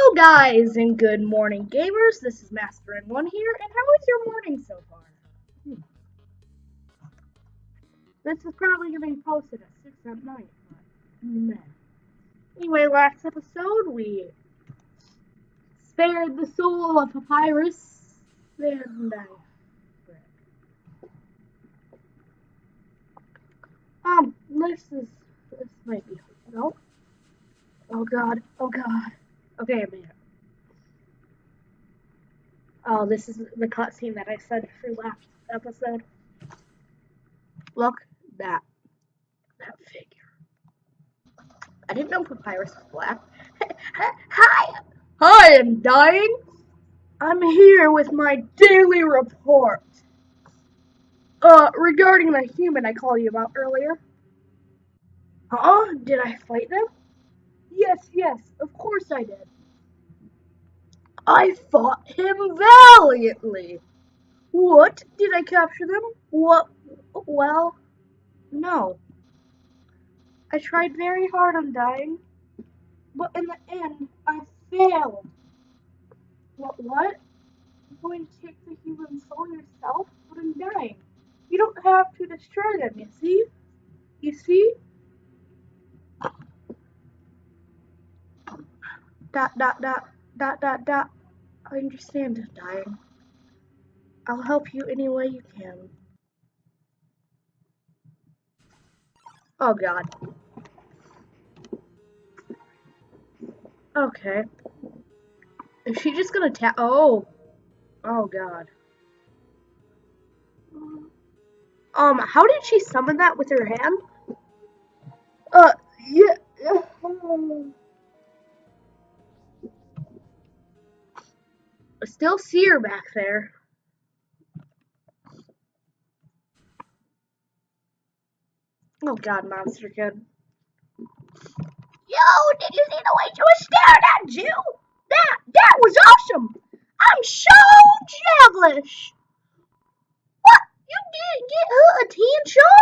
Hello guys and good morning gamers, this is Master N1 here, and how is your morning so far? This is probably going to be posted at 6 at night, but meh. Anyway, last episode we spared the soul of Papyrus, and this might be, no, oh god, okay, I made it. Oh, this is the cutscene that I said for last episode. Look, that figure. I didn't know Papyrus was black. Hi! Hi, I'm dying. I'm here with my daily report. Regarding the human I called you about earlier. Huh? Did I fight them? Yes, of course I did. I fought him valiantly. What? Did I capture them? What? Well, no. I tried very hard on dying, but in the end, I failed. What? You're going to take the human soul yourself? But I'm dying. You don't have to destroy them, you see? You see? Dot, dot, dot, dot, dot, dot. I understand, dying. I'll help you any way you can. Oh, God. Okay. Is she just gonna tap? Oh. Oh, God. How did she summon that with her hand? Yeah. I still see her back there. Oh, God, monster kid. Yo, did you see the way she was staring at you? That was awesome. I'm so jealous. What? You didn't get her attention?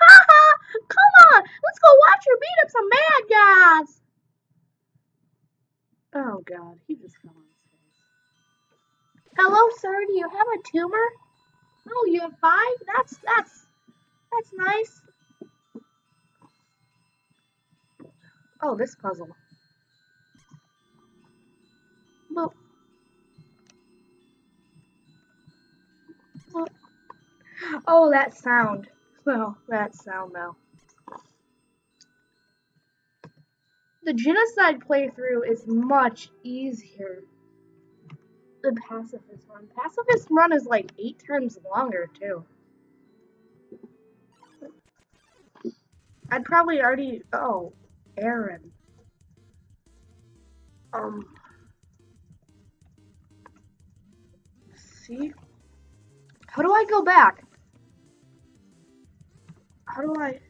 Haha, come on, let's go watch her beat up some bad guys. Oh God, he just fell on his face. Hello, sir, do you have a tumor? Oh, you have 5? That's nice. Oh, this puzzle. Well, oh, that sound. Well, that sound now. The genocide playthrough is much easier than Pacifist Run. Pacifist Run is like 8 times longer, too. I'd probably already... Oh, Aaron. See? How do I go back? How do I...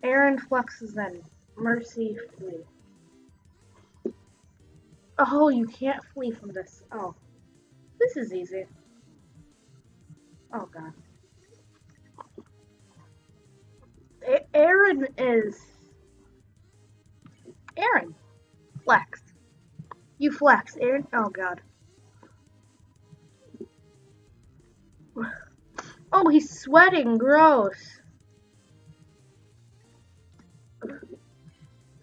Aaron flexes in. Mercy, flee. Oh, you can't flee from this. Oh. This is easy. Oh, God. Aaron is... Aaron. Flex. You flex, Aaron. Oh, God. Oh, he's sweating. Gross.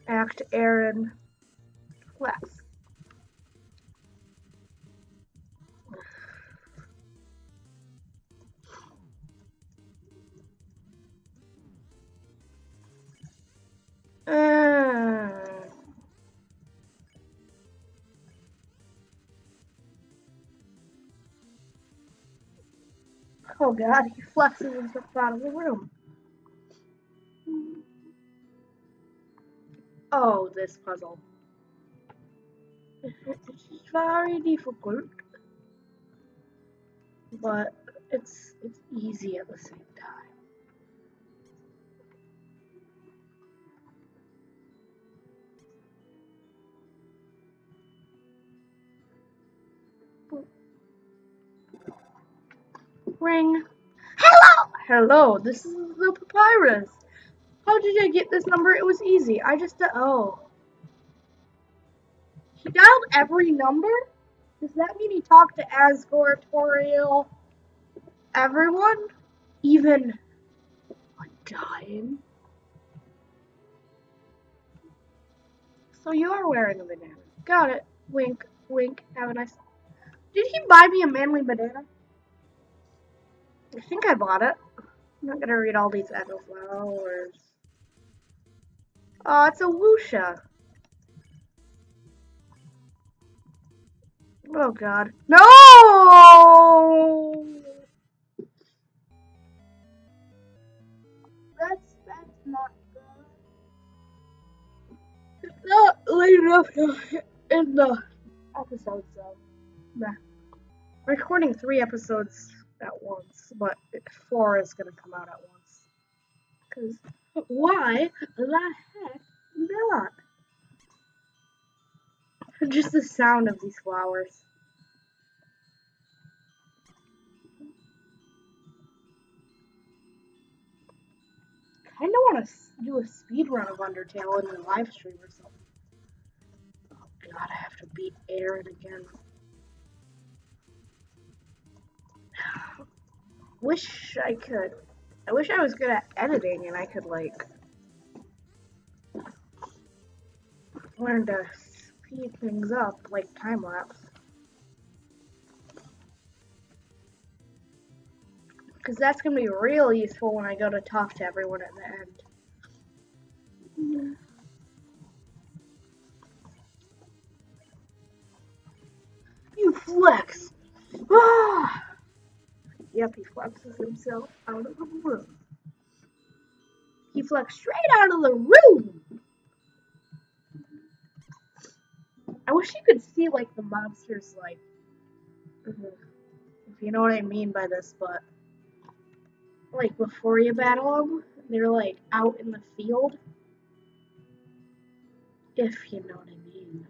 Act Aaron. Flex. Oh God, he flexes himself out of the room. Oh, this puzzle. It's very difficult, but it's easy at the same time. Ring. Hello! Hello, this is the Papyrus. How did I get this number? It was easy. I just, oh. He dialed every number? Does that mean he talked to Asgore, Toriel, everyone? Even dying? So you are wearing a banana. Got it. Wink, wink. Have a nice. Did he buy me a manly banana? I think I bought it. I'm not gonna read all these echo flowers. Oh, it's a Wusha. Oh god. No! That's not good. It's not late enough in the episode, so nah. Recording 3 episodes at once, but 4 is gonna come out at once. Cause why the heck not? Just the sound of these flowers. I kinda wanna do a speed run of Undertale in a live stream or something. Oh god, I have to beat Aaron again. Wish I could. I wish I was good at editing and I could like learn to speed things up like time lapse. Because that's going to be real useful when I go to talk to everyone at the end. You flex! Ah! Yep, he flexes himself out of the room. He flexed straight out of the room! I wish you could see, like, the monsters, like, if you know what I mean by this, but, like, before you battle them, they're, like, out in the field. If you know what I mean.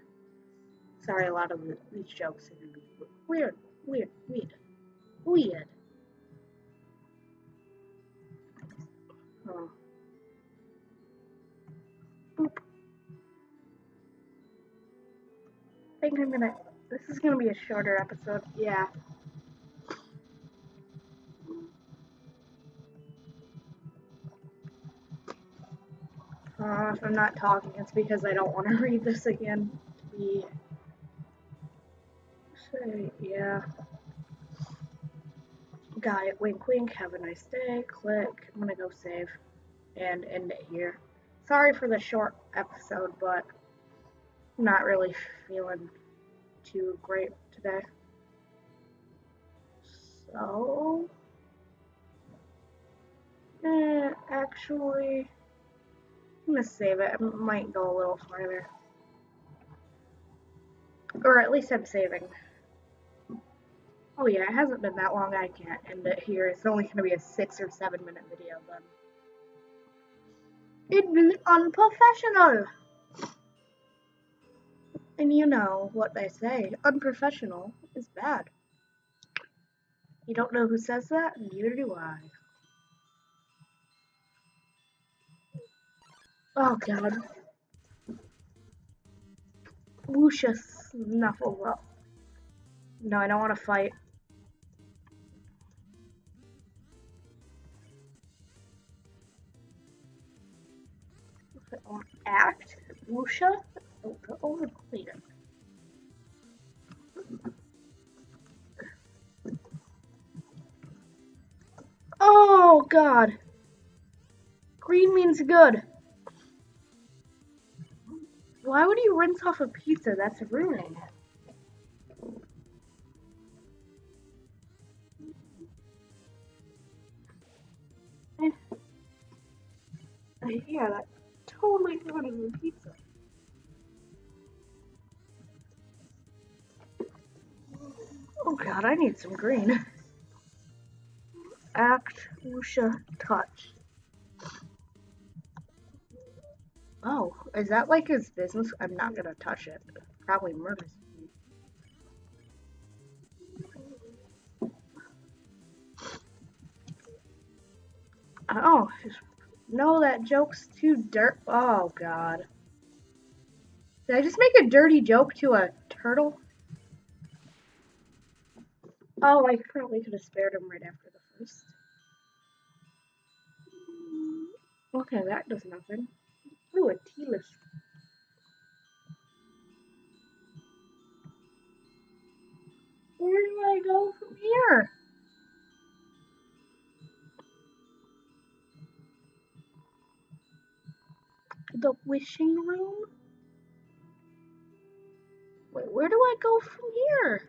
Sorry, a lot of these jokes are gonna be weird. Oh. Boop. I think I'm gonna. This is gonna be a shorter episode. Yeah. If I'm not talking, it's because I don't want to read this again. Yeah. Got it. Wink, wink. Have a nice day. Click. I'm gonna go save and end it here. Sorry for the short episode, but I'm not really feeling too great today. So, actually, I'm gonna save it. I might go a little farther. Or at least I'm saving. Oh yeah, it hasn't been that long. I can't end it here. It's only gonna be a 6 or 7 minute video then. It'd be unprofessional. And you know what they say, unprofessional is bad. You don't know who says that? Neither do I. Oh god. Wusha snuffle up. No, I don't want to fight. Act? Wusha? Overplayed. Oh god. Green means good. Why would you rinse off a pizza? That's ruining it. Yeah, that totally ruined the pizza. Oh god, I need some green. Act, Wusha, touch. Oh, is that like his business? I'm not gonna touch it. Probably murders me. Oh, No, that joke's too dirt. Oh, God. Did I just make a dirty joke to a turtle? Oh, I probably could have spared him right after the first. Okay, that does nothing. Ooh, a tea list. Where do I go from here? The wishing room? Wait, where do I go from here?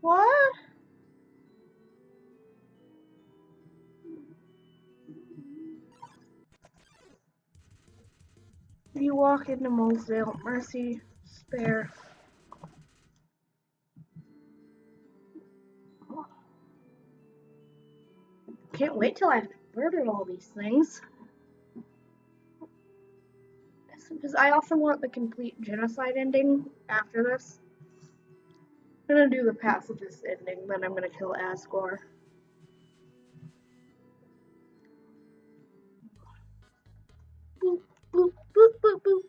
What? You walk into Molesdale. Mercy, spare. Can't wait till I've murdered all these things. Because I also want the complete genocide ending after this. I'm gonna do the pacifist ending, then I'm gonna kill Asgore. Boop, boop, boop, boop, boop.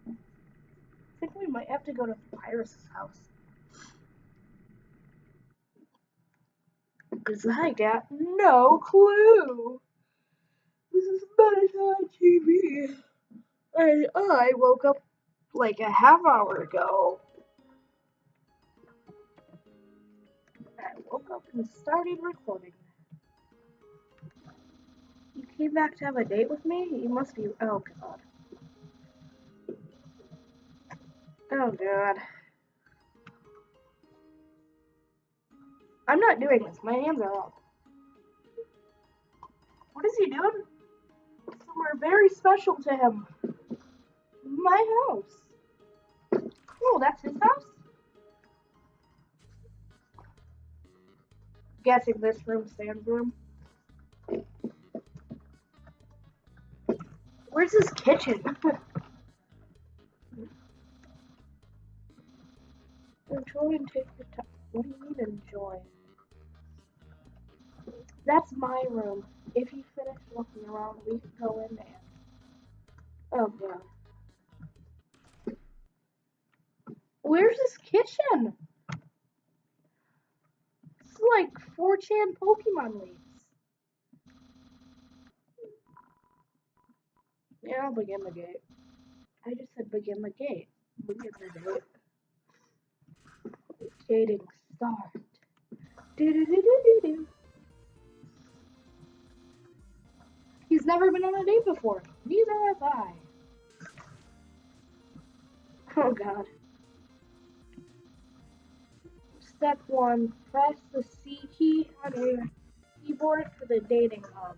I think we might have to go to Pyrus' house. Because I got no clue. This is Bedtime TV. And I woke up like a half hour ago. I woke up and started recording. You came back to have a date with me? You must be. Oh, God. Oh, God. I'm not doing this. My hands are up. What is he doing? Somewhere very special to him. My house. Oh, that's his house? Guessing this room, Sam's room. Where's his kitchen? Enjoy and take your time. What do you mean enjoy? That's my room. If you finish looking around, we can go in there. Oh, God. Where's his kitchen? It's like 4chan Pokemon leaves. Yeah, I'll begin the gate. I just said begin the gate. Begin the gate. Dating start. Do-do-do-do-do-do. He's never been on a date before. Neither have I. Oh, God. Step 1. Press the C key on your keyboard for the dating hub.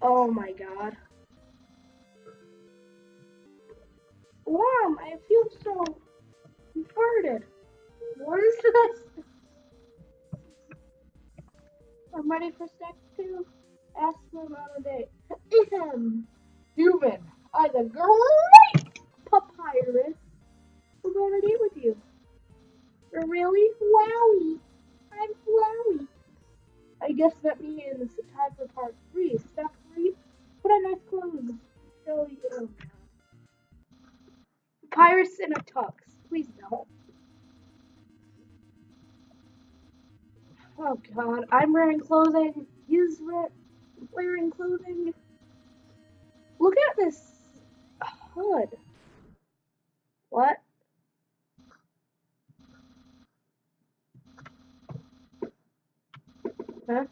Oh, my God. Wow, I feel so converted. What is this? I'm ready for step 2. Ask him on a date. Human, I'm a great papyrus. We'll go on a date with you. Really? Wowie. I'm Wowie. I guess that means time for part 3. Step 3. Put on nice clothes. Show you. Papyrus in a tux. Please don't. Oh, God. I'm wearing clothing. He's wearing clothing. Look at this hood. What? Huh?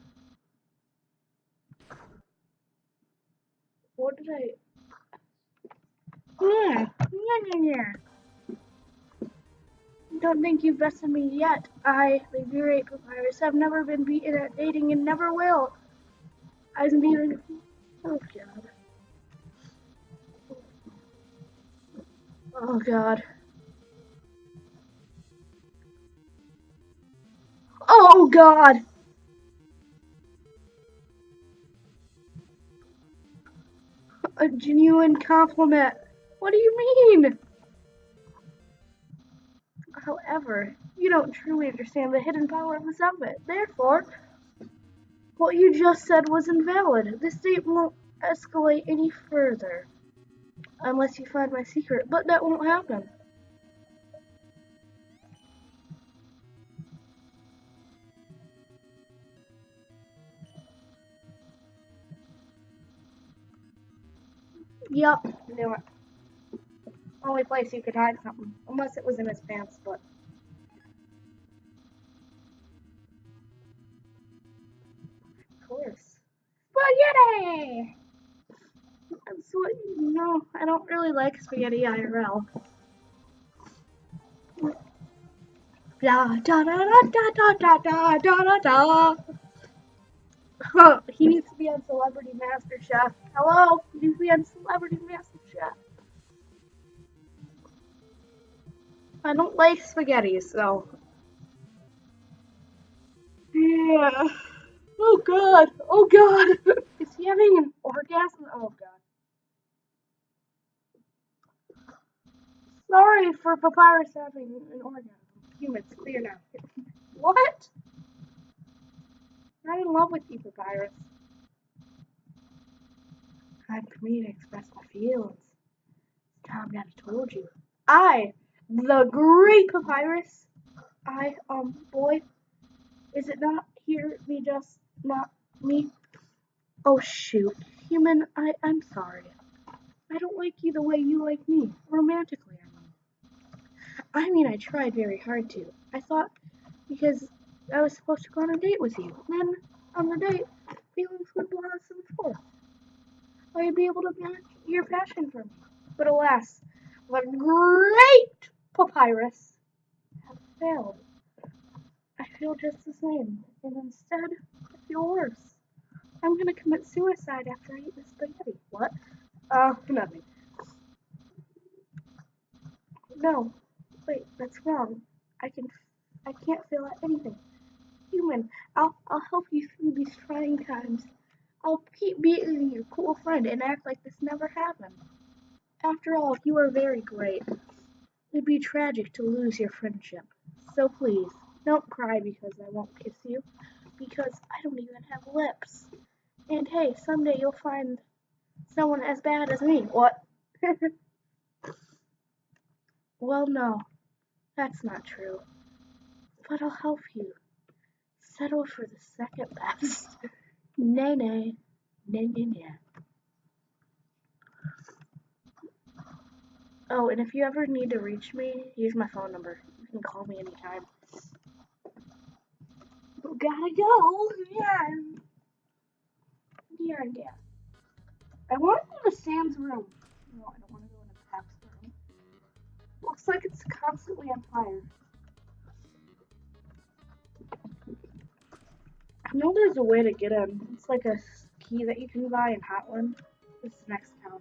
What did I... Yeah. Don't think you've bested me yet. I, the great papyrus, have never been beaten at dating and never will. I'm beating... Oh, God. Oh, God. Oh, God! genuine compliment. What do you mean? However, you don't truly understand the hidden powers of it. Therefore, what you just said was invalid. This date won't escalate any further. Unless you find my secret, but that won't happen. Yup, knew it. Only place you could hide something. Unless it was in his pants, but... Of course. Spaghetti! That's what, no, I don't really like spaghetti IRL. Da da da da da da da da da da. Huh, he needs to be on Celebrity Master Chef. Hello? He needs to be on Celebrity Master Chef. I don't like spaghetti, so... Yeah. Oh god. Oh god. Is he having an orgasm? Oh god. Sorry for Papyrus having an orgasm. Humans, clear now. What? I'm in love with you, Papyrus. Time for me to express my feelings. Tom never told you. I, the great Papyrus, boy, is it not here, me just, not me? Oh shoot, human, I'm sorry. I don't like you the way you like me, romantically, I mean, I tried very hard to. I thought, because I was supposed to go on a date with you, then, on the date, feelings would blossom forth. I'd be able to match your passion for me. But alas, what great Papyrus have failed. I feel just the same, and instead, I feel worse. I'm gonna commit suicide after I eat this spaghetti. What? Nothing. No, wait, that's wrong. I can't feel anything. Human, I'll help you through these trying times. I'll keep being your cool friend and act like this never happened. After all, you are very great. It'd be tragic to lose your friendship. So please, don't cry because I won't kiss you, because I don't even have lips. And hey, someday you'll find someone as bad as me. What? Well, no, that's not true. But I'll help you. Settle for the second best. Nay, nay. Nay, nay, nay. Oh, and if you ever need to reach me, use my phone number. You can call me anytime. Gotta go. Yeah. Yeah. I want to go to Sam's room. No, I don't want to go into Pap's room. Looks like it's constantly on fire. I know there's a way to get in. It's like a key that you can buy in Hotland. This is the next town.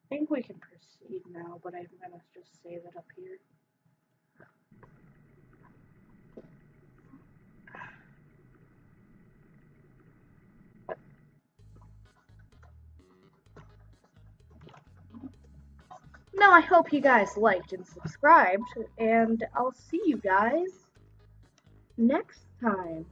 I think we can proceed now, but I'm gonna just save it up here. Now I hope you guys liked and subscribed, and I'll see you guys next time.